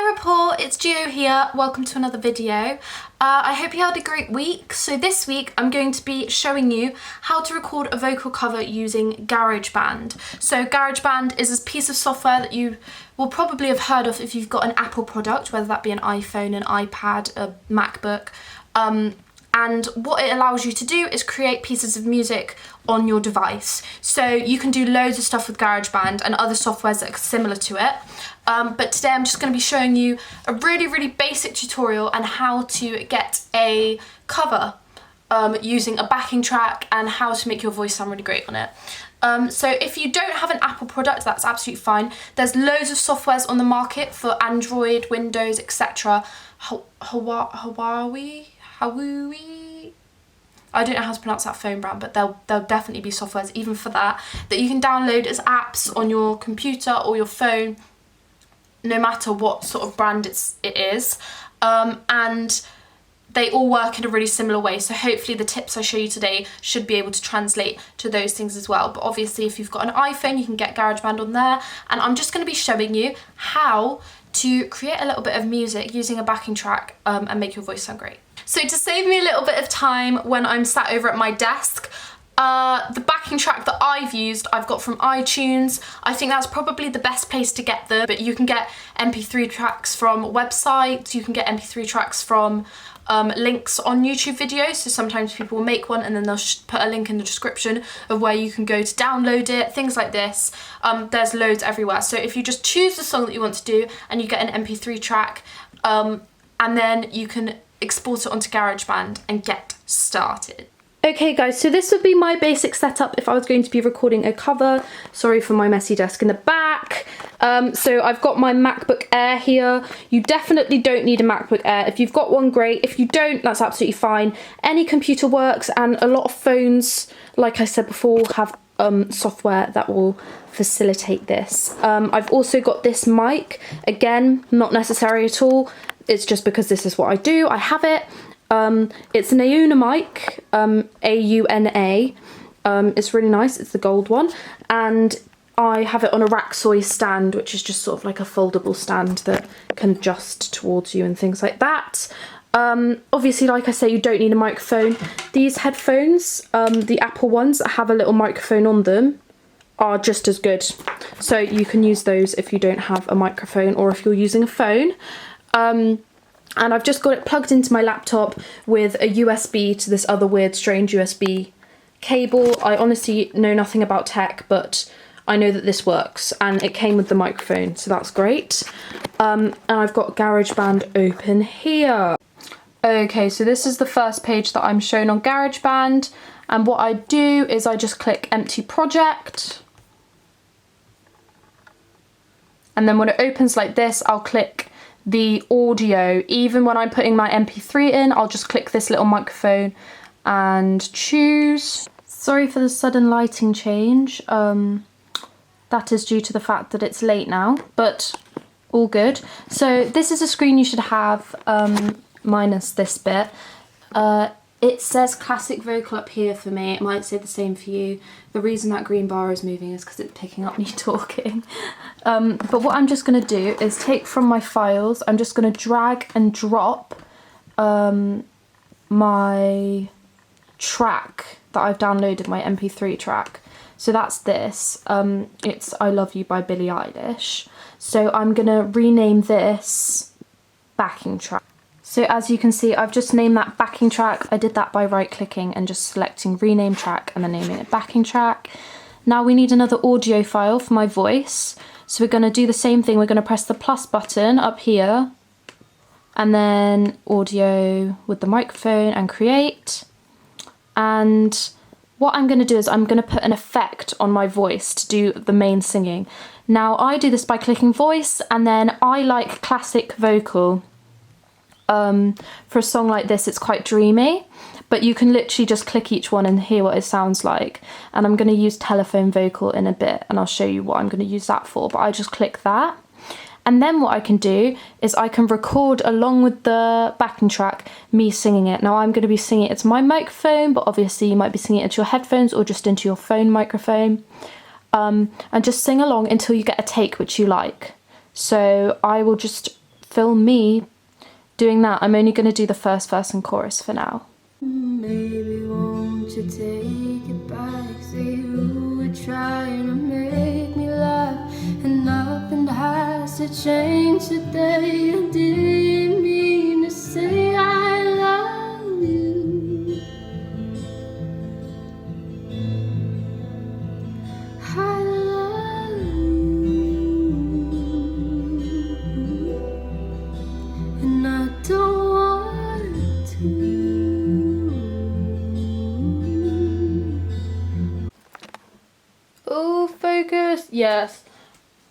Hi Rapport, it's Gio here. Welcome to another video. I hope you had a great week. So this week I'm going to be showing you how to record a vocal cover using GarageBand. So GarageBand is a piece of software that you will probably have heard of if you've got an Apple product, whether that be an iPhone, an iPad, a MacBook. And what it allows you to do is create pieces of music on your device. So you can do loads of stuff with GarageBand and other softwares that are similar to it. But today I'm just going to be showing you a really basic tutorial on how to get a cover using a backing track and how to make your voice sound really great on it. So if you don't have an Apple product, that's absolutely fine. There's loads of softwares on the market for Android, Windows, etc. Huawei? I don't know how to pronounce that phone brand, but there'll definitely be softwares even for that you can download as apps on your computer or your phone, no matter what sort of brand it is. And they all work in a really similar way, so hopefully the tips I show you today should be able to translate to those things as well. But obviously if you've got an iPhone, you can get GarageBand on there, and I'm just going to be showing you how to create a little bit of music using a backing track and make your voice sound great. So to save me a little bit of time when I'm sat over at my desk, the backing track that I've used, I've got from iTunes. I think that's probably the best place to get them, but you can get MP3 tracks from websites, you can get MP3 tracks from links on YouTube videos. So sometimes people will make one and then they'll put a link in the description of where you can go to download it, things like this. There's loads everywhere. So if you just choose the song that you want to do and you get an MP3 track, and then you can export it onto GarageBand and get started. Okay guys, so this would be my basic setup if I was going to be recording a cover. Sorry for my messy desk in the back. So I've got my MacBook Air here. You definitely don't need a MacBook Air. If you've got one, great. If you don't, that's absolutely fine. Any computer works, and a lot of phones, like I said before, have software that will facilitate this. I've also got this mic. Again, not necessary at all. It's just because this is what I do. I have it. It's an Auna mic, A-U-N-A. It's really nice. It's the gold one. And I have it on a Raxoy stand, which is just sort of like a foldable stand that can adjust towards you and things like that. Obviously, like I say, you don't need a microphone. These headphones, the Apple ones that have a little microphone on them, are just as good. So you can use those if you don't have a microphone or if you're using a phone. And I've just got it plugged into my laptop with a USB to this other weird, strange USB cable. I honestly know nothing about tech, but I know that this works, and it came with the microphone, so that's great. And I've got GarageBand open here. Okay, so this is the first page that I'm shown on GarageBand, and what I do is I just click Empty Project. And then when it opens like this, I'll click the audio. Even when I'm putting my MP3 in, I'll just click this little microphone and choose. Sorry for the sudden lighting change. That is due to the fact that it's late now, but all good. So this is a screen you should have, minus this bit. It says classic vocal up here for me. It might say the same for you. The reason that green bar is moving is because it's picking up me talking. But what I'm just going to do is take from my files, I'm just going to drag and drop my track that I've downloaded, my MP3 track. So that's this. It's I Love You by Billie Eilish. So I'm going to rename this backing track. So as you can see, I've just named that backing track. I did that by right-clicking and just selecting rename track and then naming it backing track. Now we need another audio file for my voice. So we're going to do the same thing. We're going to press the plus button up here and then audio with the microphone and create. And what I'm going to do is I'm going to put an effect on my voice to do the main singing. Now I do this by clicking voice, and then I like classic vocal. For a song like this, it's quite dreamy, but you can literally just click each one and hear what it sounds like. And I'm going to use telephone vocal in a bit, and I'll show you what I'm going to use that for, but I just click that. And then what I can do is I can record along with the backing track me singing it. Now I'm going to be singing it to my microphone, but obviously you might be singing it into your headphones or just into your phone microphone. And just sing along until you get a take which you like. So I will just film me doing that. I'm only going to do the first verse and chorus for now. Maybe won't you take it back? Say you were trying to make me laugh, and nothing has to change today. I didn't mean to say I love you. I love you, and I don't want to. Oh, focus. Yes.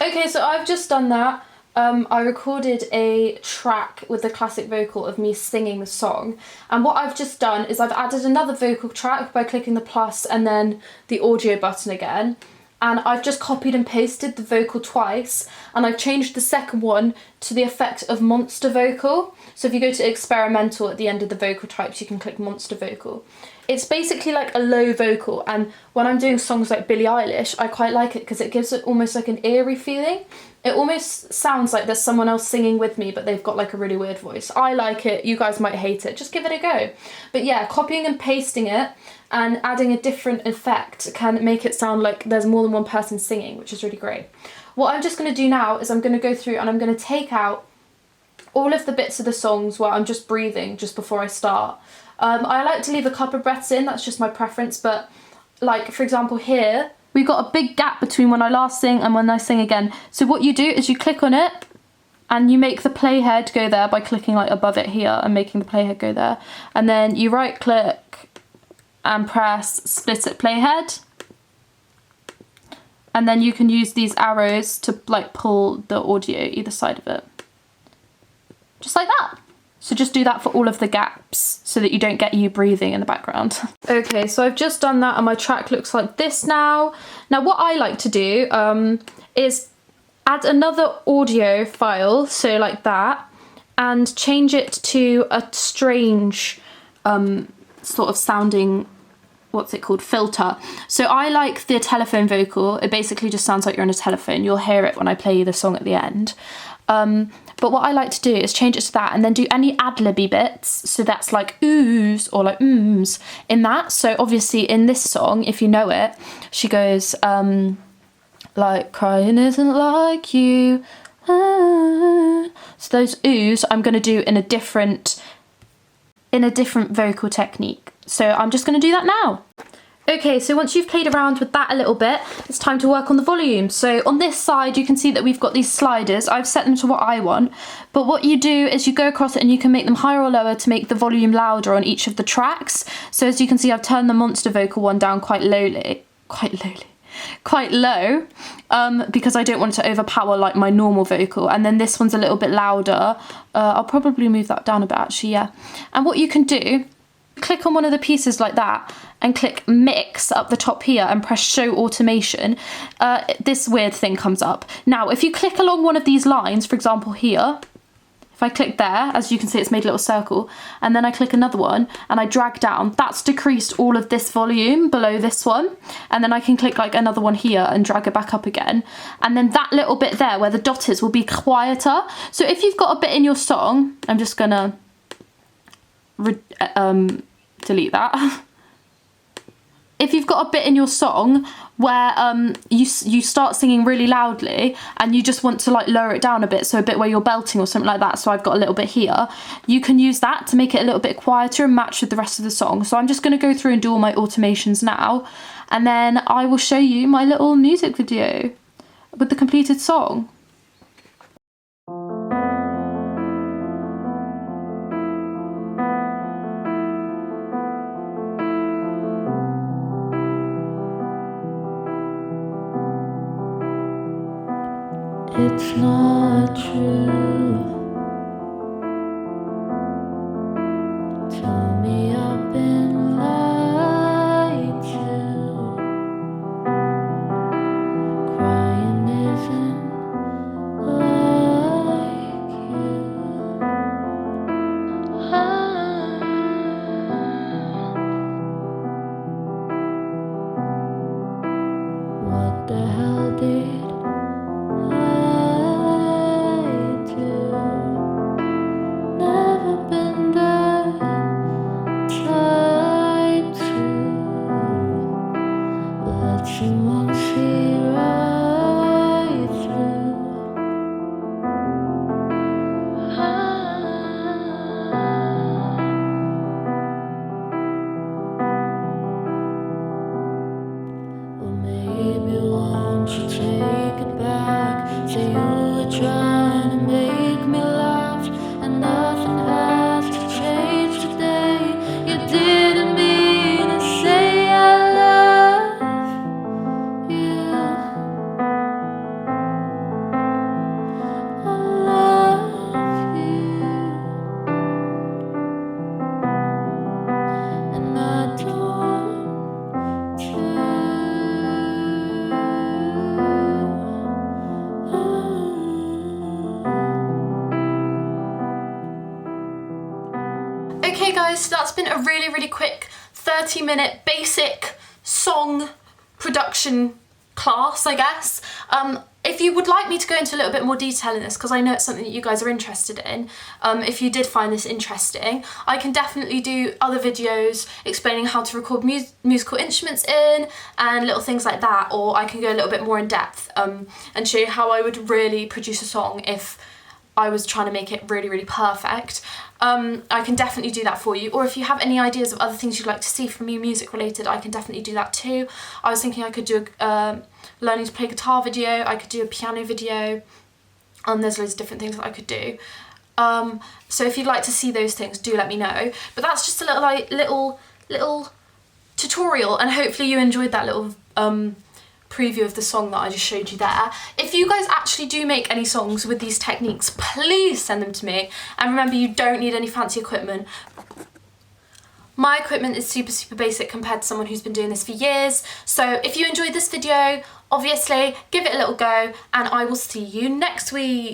Okay, so I've just done that. I recorded a track with the classic vocal of me singing the song. And what I've just done is I've added another vocal track by clicking the plus and then the audio button again. And I've just copied and pasted the vocal twice, and I've changed the second one to the effect of monster vocal. So if you go to experimental at the end of the vocal types, you can click monster vocal. It's basically like a low vocal, and when I'm doing songs like Billie Eilish, I quite like it because it gives it almost like an eerie feeling. It almost sounds like there's someone else singing with me, but they've got like a really weird voice. I like it, you guys might hate it, just give it a go. But yeah, copying and pasting it and adding a different effect can make it sound like there's more than one person singing, which is really great. What I'm just going to do now is I'm going to go through and I'm going to take out all of the bits of the songs where I'm just breathing just before I start. I like to leave a couple of breaths in, that's just my preference, but like for example here, we've got a big gap between when I last sing and when I sing again. So what you do is you click on it and you make the playhead go there by clicking like above it here and making the playhead go there. And then you right click and press split at playhead. And then you can use these arrows to like pull the audio either side of it. Just like that. So just do that for all of the gaps so that you don't get you breathing in the background. Okay, so I've just done that and my track looks like this now. Now what I like to do is add another audio file, so like that, and change it to a strange sort of sounding, what's it called, filter. So I like the telephone vocal. It basically just sounds like you're on a telephone. You'll hear it when I play you the song at the end. But what I like to do is change it to that and then do any ad-libby bits. So that's like oohs or like ums in that. So obviously in this song, if you know it, she goes like crying isn't like you. So those oohs I'm going to do in a different vocal technique. So I'm just going to do that now. Okay, so once you've played around with that a little bit, it's time to work on the volume. So on this side, you can see that we've got these sliders. I've set them to what I want. But what you do is you go across it and you can make them higher or lower to make the volume louder on each of the tracks. So as you can see, I've turned the monster vocal one down quite low, because I don't want it to overpower like my normal vocal. And then this one's a little bit louder. I'll probably move that down a bit actually, yeah. And what you can do, click on one of the pieces like that and click mix up the top here and press show automation. This weird thing comes up. Now if you click along one of these lines, for example here, if I click there, as you can see it's made a little circle, and then I click another one and I drag down, that's decreased all of this volume below this one. And then I can click like another one here and drag it back up again. And then that little bit there where the dot is will be quieter. So if you've got a bit in your song, I'm just gonna delete that. If you've got a bit in your song where you start singing really loudly and you just want to like lower it down a bit, so a bit where you're belting or something like that, so I've got a little bit here, you can use that to make it a little bit quieter and match with the rest of the song. So I'm just going to go through and do all my automations now, and then I will show you my little music video with the completed song. It's not true. Tell me I've been lied to. Crying isn't like you. What the hell did I do? trying to make me laugh, and nothing has to change today. You didn't mean to say I love you. I love you, and I don't Okay guys, so that's been a really, really quick 30-minute basic song production class, I guess. If you would like me to go into a little bit more detail in this, because I know it's something that you guys are interested in, if you did find this interesting, I can definitely do other videos explaining how to record musical instruments in and little things like that, or I can go a little bit more in depth and show you how I would really produce a song if I was trying to make it really, really perfect. I can definitely do that for you. Or if you have any ideas of other things you'd like to see from me music related, I can definitely do that too. I was thinking I could do a learning to play guitar video, I could do a piano video, there's loads of different things that I could do. So if you'd like to see those things, do let me know. But that's just a little tutorial, and hopefully you enjoyed that little preview of the song that I just showed you there. If you guys actually do make any songs with these techniques, please send them to me. And remember, you don't need any fancy equipment. My equipment is super, super basic compared to someone who's been doing this for years. So if you enjoyed this video, obviously give it a little go, and I will see you next week.